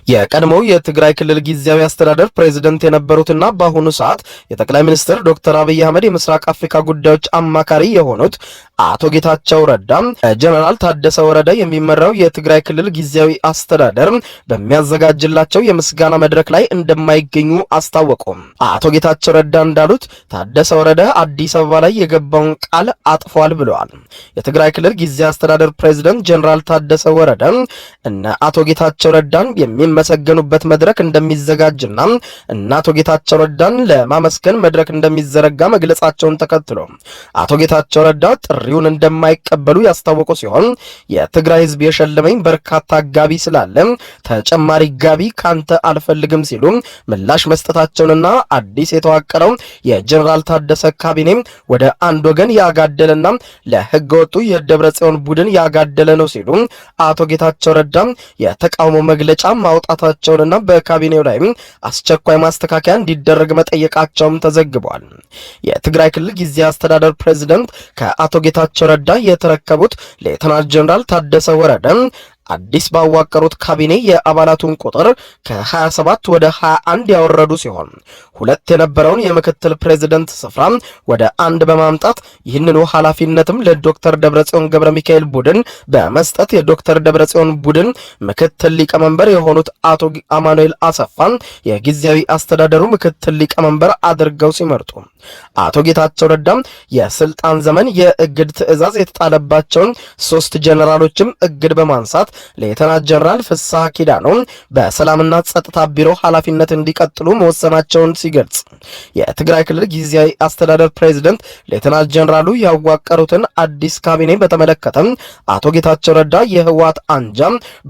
የቀድሞው የትግራይ ክልል ጊዜያዊ አስተዳደር ፕሬዝዳንት የነበሩትና በአሁኑ ሰዓት የጠቅላይ ሚኒስትር ዶክተር አብይ አህመድ የምስራቅ አፍሪካ ጉዳዮች አማካሪ የሆኑት አቶ ጌታቸው ረዳ ጀነራል ታደሰ ወረደ የሚመራው የትግራይ ክልል ጊዜያዊ አስተዳደር በሚያዘጋጅላቸው የምስጋና መድረክ ላይ እንደማይገኙ አስታወቁ። አቶ ጌታቸው ረዳ እንዳሉት ታደሰ ወረደ አዲስ አበባ ላይ የገባውን ቃል አጥፏል ብለዋል። የትግራይ ክልል ጊዜያዊ አስተዳደር ፕሬዝዳንት ጀነራል ታደሰ ወረደ እና አቶ ጌታቸው ረዳን የሚመሰገኑበት መድረክ እንደሚዘጋጅና እና አቶ ጌታቸው ረዳን ለማመስገን መድረክ እንደሚዘረጋ መግለጻቸውን ተከትሎ አቶ ጌታቸው ረዳ ጥሪውን እንደማይቀበሉ ያስታወቁ ሲሆን የትግራይ ህዝብ የሸለመኝ በርካታ ጋቢ ስላለ ተጨማሪ ጋቢ ካንተ አልፈልግም ሲሉ ምላሽ መስጠታቸውንና አዲስ የተዋቀረው የጀነራል ታደሰ ካቢኔ ወደ አንድ ወገን ያጋደለና ለህገ ወጡ የደብረጽዮን ቡድን ያጋደለ ነው ሲሉ አቶ ጌታቸው ረዳ የተቃውሞ መግለጫ ማውጣታቸውንና በካቢኔው ላይ አስቸኳይ ማስተካከያ እንዲደረግ መጠየቃቸውም ተዘግቧል። የትግራይ ክልል ጊዜያዊ አስተዳደር ፕሬዝዳንት ከአቶ ጌታቸው ረዳ የተረከቡት ሌተናንት ጀነራል ታደሰ ወረደ አዲስ ባዋቀሩት ካቢኔ የአባላቱን ቁጥር ከ27 ወደ 21 ያወረዱ ሲሆን ሁለት የነበረውን የምክትል ፕሬዝዳንት ስፍራ ወደ አንድ በማምጣት ይህንኑ ኃላፊነትም ለዶክተር ደብረጽዮን ገብረ ሚካኤል ቡድን በመስጠት የዶክተር ደብረጽዮን ቡድን ምክትል ሊቀመንበር የሆኑት አቶ አማኑኤል አሰፋን የጊዜያዊ አስተዳደሩ ምክትል ሊቀመንበር አድርገው ሲመርጡ አቶ ጌታቸው ረዳ የስልጣን ዘመን የእግድ ትዕዛዝ የተጣለባቸውን 3 ጀነራሎችም እግድ በማንሳት ሌተናንት ጀነራል ፍስሐ ኪዳኑ በሰላምና ጸጥታ ቢሮ ኃላፊነት እንዲቀጥሉ መወሰናቸውን ሲገልጽ የትግራይ ክልል ጊዜያዊ አስተዳደር ፕሬዝዳንት ሌተናንት ጀነራሉ ያዋቀሩትን አዲስ ካቢኔ በተመለከተ አቶ ጌታቸው ረዳ የህወሓት አንጃ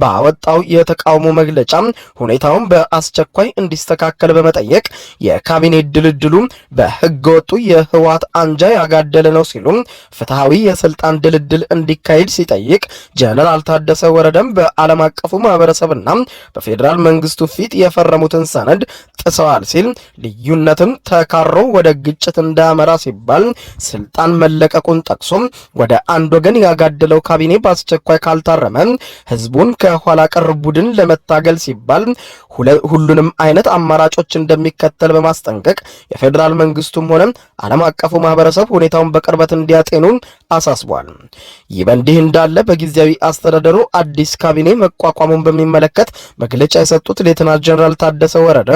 ባወጣው የተቃውሞ መግለጫ ሁኔታውን በአስቸኳይ እንዲስተካከል በመጠየቅ የካቢኔ ድልድሉ በህገወጡ የህወሓት አንጃ ያጋደለ ነው ሲሉ ፍትሃዊ የስልጣን ድልድል እንዲካሄድ ሲጠይቅ ጀነራል ታደሰ ወረደም በዓለም አቀፉ ማህበረሰብና በፌዴራል መንግስቱ ፊት የፈረሙትን ሰነድ ጥሰዋል ሲል ልዩነትም ተካሮ ወደ ግጭት እንዳያመራ ሲባል ስልጣን መለቀቁን ጠቅሶ ወደ አንድ ወገን ያጋደለው ካቢኔ በአስቸኳይ ካልታረመ ህዝቡን ከኋላ ቀር ቡድን ለመታገል ሲባል ሁሉንም አይነት አማራጮች እንደሚከተል በማስጠንቀቅ የፌዴራል መንግስቱም ሆነ ዓለም አቀፉ ማህበረሰብ ሁኔታውን በቅርበት እንዲያጤኑ አሳስቧል። ይህ በእንዲህ እንዳለ በጊዜያዊ አስተዳደሩ አዲስ ካቢኔ መቋቋሙን በሚመለከት መግለጫ የሰጡት ሌተናንት ጀነራል ታደሰ ወረደ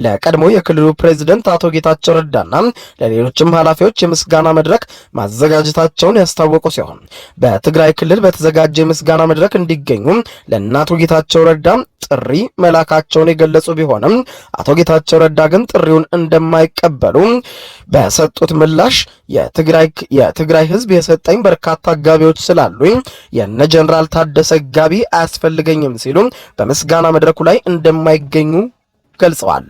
ለቀድሞ የክልሉ ፕሬዝዳንት አቶ ጌታቸው ረዳና ለሌሎችም ኃላፊዎች የምስጋና መድረክ ማዘጋጀታቸውን ያስታወቁ ሲሆን በትግራይ ክልል በተዘጋጀ የምስጋና መድረክ እንዲገኙ ለአቶ ጌታቸው ረዳ ጥሪ መላካቸውን የገለጹ ቢሆንም አቶ ጌታቸው ረዳ ግን ጥሪውን እንደማይቀበሉ በሰጡት ምላሽ የትግራይ ህዝብ የሰጠኝ በርካታ ጋቢዎች ስላሉኝ የነ ጀነራል ታደሰ ጋቢ አያስፈልገኝም ሲሉ በምስጋና መድረኩ ላይ እንደማይገኙ ገልጸዋል።